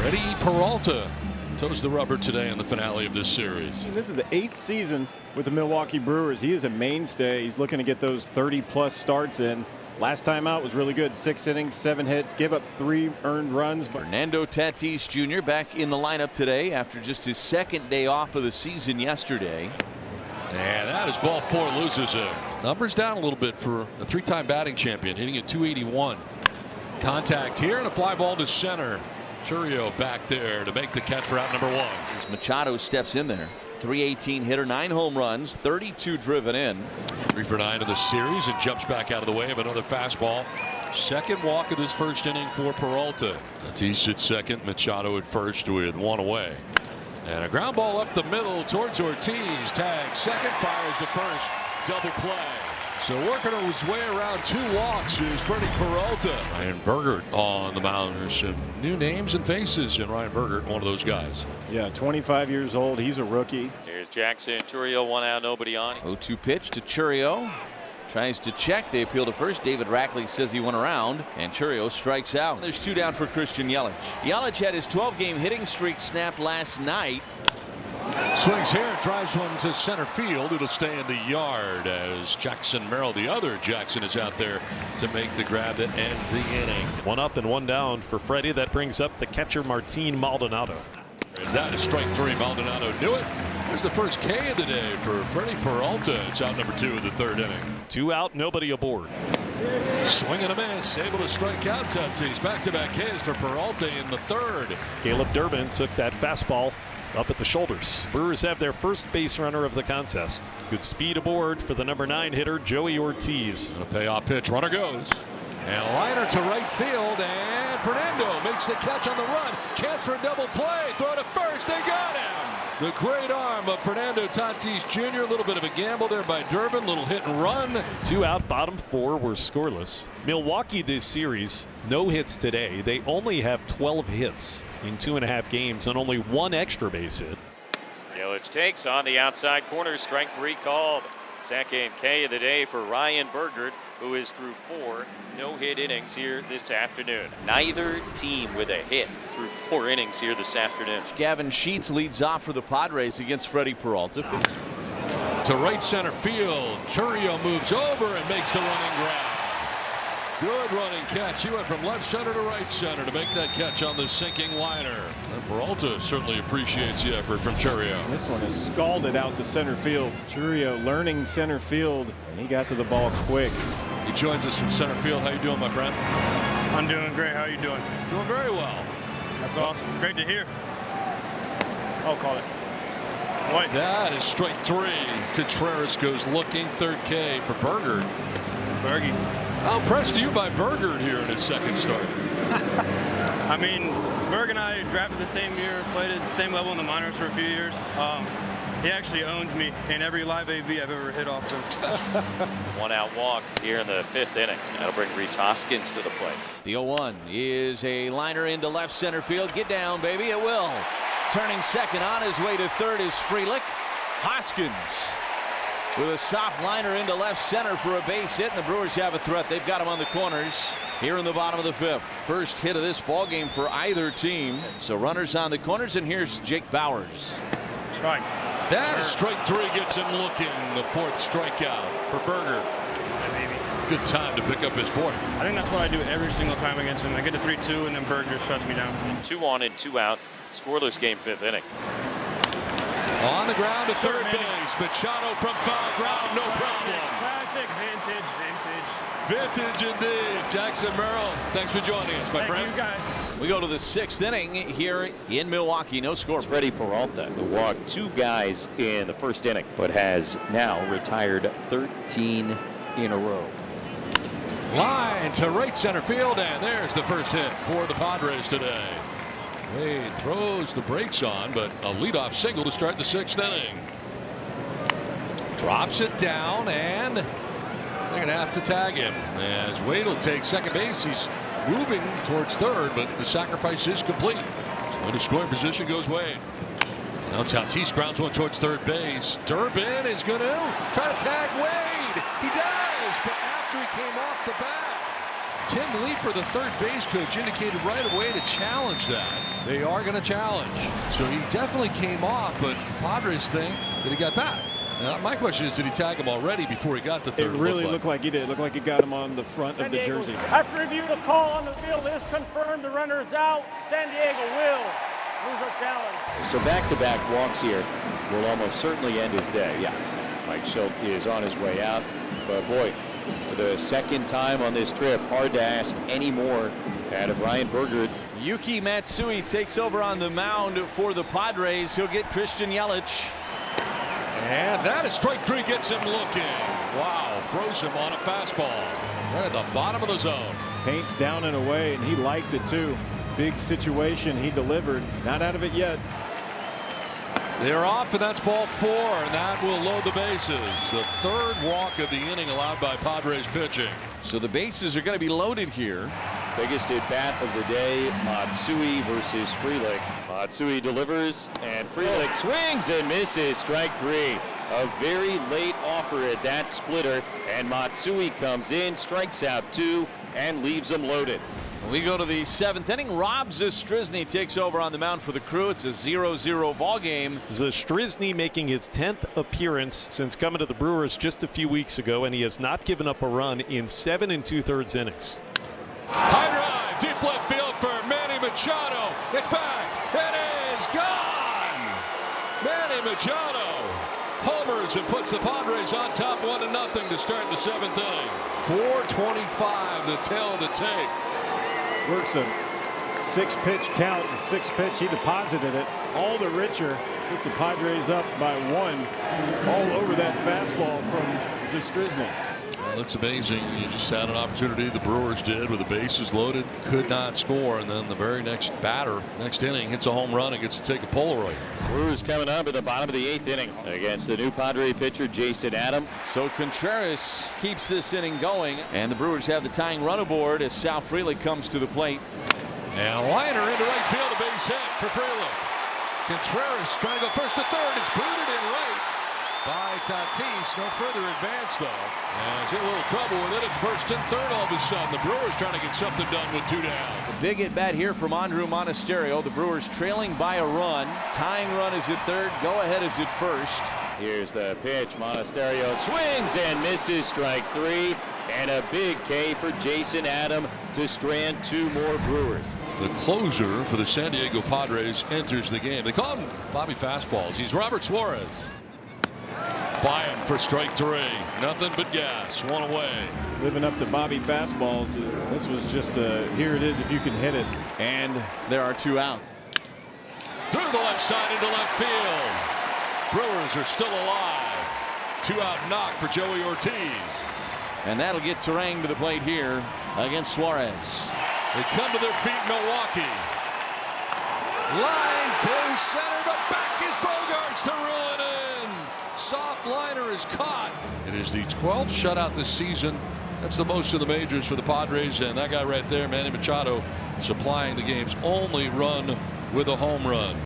Freddie Peralta toes the rubber today in the finale of this series. This is the 8th season with the Milwaukee Brewers. He is a mainstay. He's looking to get those 30-plus starts in. Last time out was really good. 6 innings, 7 hits, give up 3 earned runs. Fernando Tatis Jr. back in the lineup today after just his 2nd day off of the season yesterday. And that is ball 4, loses it. Numbers down a little bit for a 3-time batting champion, hitting at .281. Contact here and a fly ball to center. Chourio back there to make the catch for out number 1. As Machado steps in there. .318 hitter, 9 home runs, 32 driven in. 3 for 9 in the series and jumps back out of the way of another fastball. Second walk of this first inning for Peralta. Tatis at second, Machado at first with 1 away. And a ground ball up the middle towards Ortiz. Tag second, fires to first. Double play. So working his way around 2 walks is Freddie Peralta. Ryan Bergert on the mound. There's some new names and faces, and Ryan Bergert, one of those guys. Yeah, 25 years old. He's a rookie. Here's Jackson. Chourio 1 out, nobody on. 0-2 pitch to Chourio. Tries to check. They appeal to first. David Rackley says he went around, and Chourio strikes out. There's 2 down for Christian Yelich. Yelich had his 12-game hitting streak snapped last night. Swings here, drives one to center field. It'll stay in the yard as Jackson Merrill, the other Jackson, is out there to make the grab that ends the inning. 1 up and 1 down for Freddie. That brings up the catcher Martin Maldonado. Is that a strike 3? Maldonado knew it. There's the first K of the day for Freddie Peralta. It's out number 2 of the 3rd inning. 2 out, nobody aboard. Swing and a miss, able to strike out Tatis. Back-to-back Ks for Peralta in the 3rd. Caleb Durbin took that fastball up at the shoulders. Brewers have their first base runner of the contest. Good speed aboard for the number 9 hitter Joey Ortiz. And a payoff pitch. Runner goes. And a liner to right field. And Fernando makes the catch on the run. Chance for a double play. Throw to first. They got him. The great arm of Fernando Tatis Jr. A little bit of a gamble there by Durbin. Little hit and run. 2 out, bottom 4 were scoreless. Milwaukee this series, no hits today. They only have 12 hits in 2.5 games and only 1 extra base hit. Yelich takes on the outside corner. Strike 3 called. Second K of the day for Ryan Bergert, who is through 4 no-hit innings here this afternoon. Neither team with a hit through 4 innings here this afternoon. Gavin Sheets leads off for the Padres against Freddie Peralta. To right center field. Chourio moves over and makes the running grab. Good running catch. He went from left center to right center to make that catch on the sinking liner. And Peralta certainly appreciates the effort from Chourio. This one is scalded out to center field. Chourio learning center field, and he got to the ball quick. He joins us from center field. How you doing, my friend? I'm doing great. How are you doing? Doing very well. That's awesome. Great to hear. I'll call it. White. That is strike 3. Contreras goes looking. 3rd K for Bergert. Bergie. How impressed are you by Bergert here in his 2nd start? I mean, Berg and I drafted the same year, played at the same level in the minors for a few years. He actually owns me in every live AB I've ever hit off him. 1 out walk here in the 5th inning. That'll bring Rhys Hoskins to the plate. The 0-1 is a liner into left center field. Get down, baby. It will. Turning second on his way to 3rd is Frelick. Hoskins with a soft liner into left center for a base hit, and the Brewers have a threat. They've got him on the corners here in the bottom of the 5th. First hit of this ball game for either team. So runners on the corners, and here's Jake Bauers. Strike. That is strike 3, gets him looking. The 4th strikeout for Bergert. Good time to pick up his 4th. I think that's what I do every single time against him. I get to 3-2, and then Berg just shuts me down. 2 on and 2 out. Scoreless game, 5th inning. On the ground to 3rd base. Machado from foul ground, no problem. Classic, vintage. Vintage indeed. Jackson Merrill, thanks for joining us, my friend. Thank you, guys. We go to the 6th inning here in Milwaukee. No score. Freddie Peralta, who walked 2 guys in the 1st inning, but has now retired 13 in a row. Line to right center field, and there's the first hit for the Padres today. Wade throws the brakes on, but a leadoff single to start the 6th inning. Drops it down, and they're going to have to tag him as Wade will take second base. He's moving towards 3rd, but the sacrifice is complete. So into scoring position goes Wade. Now Tatis grounds one towards 3rd base. Durbin is going to try to tag Wade. He does, but after he came off the bat. Tim Leeper, the third base coach, indicated right away to challenge that. They are going to challenge. So he definitely came off, but Padres think that he got back. Now, my question is, did he tag him already before he got to third? It really looked like he did. It looked like he got him on the front of the jersey. After review, the call on the field is confirmed. The runner is out. San Diego will lose a challenge. So back-to-back walks here will almost certainly end his day. Yeah, Mike Schilt is on his way out. But boy, for the second time on this trip, hard to ask any more out of Ryan Bergert. Yuki Matsui takes over on the mound for the Padres. He'll get Christian Yelich. And that is strike three, gets him looking. Wow, froze him on a fastball. Right at the bottom of the zone. Paints down and away, and he liked it too. Big situation, he delivered. Not out of it yet. They're off, and that's ball four, and that will load the bases. The third walk of the inning allowed by Padres pitching. So the bases are going to be loaded here. Biggest at bat of the day, Matsui versus Frelick. Matsui delivers, and Frelick swings and misses. Strike three. A very late offer at that splitter, and Matsui comes in, strikes out two, and leaves them loaded. We go to the seventh inning. Rob Zastryzny takes over on the mound for the Crew. It's a 0-0 ball game. Zastryzny making his 10th appearance since coming to the Brewers just a few weeks ago, and he has not given up a run in 7 2/3 innings. High drive, deep left field for Manny Machado. It's back. It is gone. Manny Machado homers and puts the Padres on top 1-0 to start the seventh inning. 4:25 the tail of the tape. Works a 6-pitch count. 6-pitch, he deposited it. All the richer. Puts the Padres up by 1. All over that fastball from Zastryzny. Well, that's amazing. You just had an opportunity, the Brewers did, with the bases loaded, could not score, and then the very next batter, next inning, hits a home run and gets to take a Polaroid. Brewers coming up at the bottom of the 8th inning against the new Padre pitcher Jason Adam. So Contreras keeps this inning going, and the Brewers have the tying run aboard as Sal Frelick comes to the plate. And a liner into right field, a base hit for Frelick. Contreras trying to go first to third. It's booted in right by Tatis. No further advance, though. And it's in a little trouble with it. It's first and third all of a sudden. The Brewers trying to get something done with 2 down. Big at bat here from Andrew Monasterio. The Brewers trailing by a run. Tying run is at third. Go ahead is at first. Here's the pitch. Monasterio swings and misses. Strike three. And a big K for Jason Adam to strand 2 more Brewers. The closer for the San Diego Padres enters the game. They call him Bobby Fastballs. He's Robert Suarez. By him for strike 3. Nothing but gas. 1 away. Living up to Bobby fastballs. This was just a here it is if you can hit it. And there are 2 out. Through the left side into left field. Brewers are still alive. 2 out knock for Joey Ortiz. And that'll get Terang to the plate here against Suarez. They come to their feet, Milwaukee. Line to center, but back is Bogarts to reel it in. Soft liner is caught. It is the 12th shutout this season. That's the most of the majors for the Padres, and that guy right there, Manny Machado, supplying the game's only run with a home run.